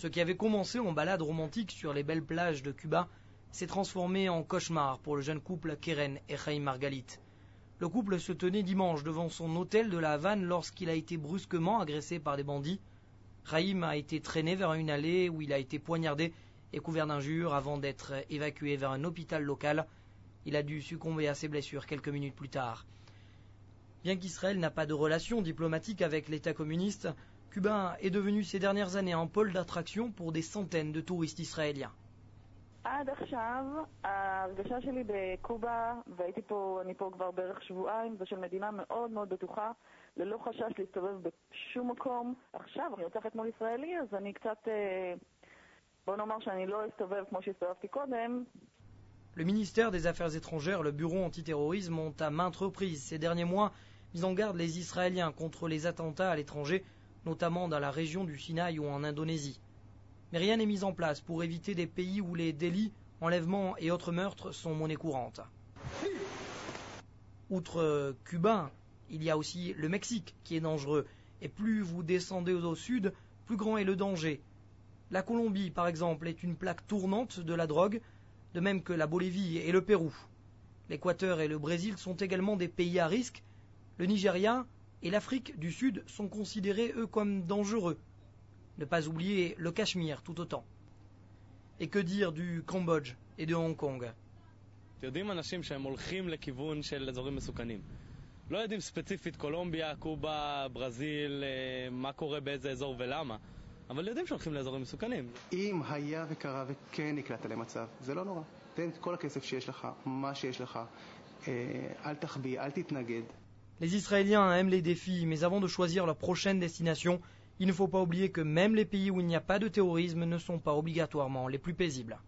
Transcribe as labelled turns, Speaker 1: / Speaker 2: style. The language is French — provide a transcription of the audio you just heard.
Speaker 1: Ce qui avait commencé en balade romantique sur les belles plages de Cuba s'est transformé en cauchemar pour le jeune couple Keren et Chaim Margalit. Le couple se tenait dimanche devant son hôtel de la Havane lorsqu'il a été brusquement agressé par des bandits. Chaim a été traîné vers une allée où il a été poignardé et couvert d'injures avant d'être évacué vers un hôpital local. Il a dû succomber à ses blessures quelques minutes plus tard. Bien qu'Israël n'a pas de relation diplomatique avec l'État communiste, Cuba est devenu ces dernières années un pôle d'attraction pour des centaines de touristes israéliens.
Speaker 2: עד עכשיו, ההרגשה שלי בקובה, אני פה כבר בערך שבועיים, זה של מדינה מאוד מאוד בטוחה, ללא חשש להסתובב בשום מקום. עכשיו, אני הולכת מול ישראלי, אז אני קצת, בוא נאמר שאני לא אסתובב כמו שהסתובבתי קודם.
Speaker 1: Le ministère des Affaires étrangères, le bureau antiterrorisme ont à maintes reprises ces derniers mois mis en garde les Israéliens contre les attentats à l'étranger, notamment dans la région du Sinaï ou en Indonésie. Mais rien n'est mis en place pour éviter des pays où les délits, enlèvements et autres meurtres sont monnaie courante. Outre Cuba, il y a aussi le Mexique qui est dangereux, et plus vous descendez au sud, plus grand est le danger. La Colombie, par exemple, est une plaque tournante de la drogue, de même que la Bolivie et le Pérou. L'Équateur et le Brésil sont également des pays à risque. Le Nigeria et l'Afrique du Sud sont considérés, eux, comme dangereux. Ne pas oublier le Cachemire tout autant. Et que dire du Cambodge et de Hong Kong?
Speaker 3: יודעים אנשים שהם הולכים לכיוון של אזורים מסוכנים. לא יודעים ספציפית קולומביה, קובה, ברזיל, מה קורה באיזה אזור ולמה. אבל יודעים שהולכים לאזורים מסוכנים.
Speaker 4: אם היה וקרה וכן נקלעת למצב, זה לא נורא. תן את כל הכסף שיש לך, מה שיש לך. אל תחביא, אל תתנגד.
Speaker 1: Les Israéliens aiment les défis, mais avant de choisir leur prochaine destination, il ne faut pas oublier que même les pays où il n'y a pas de terrorisme ne sont pas obligatoirement les plus paisibles.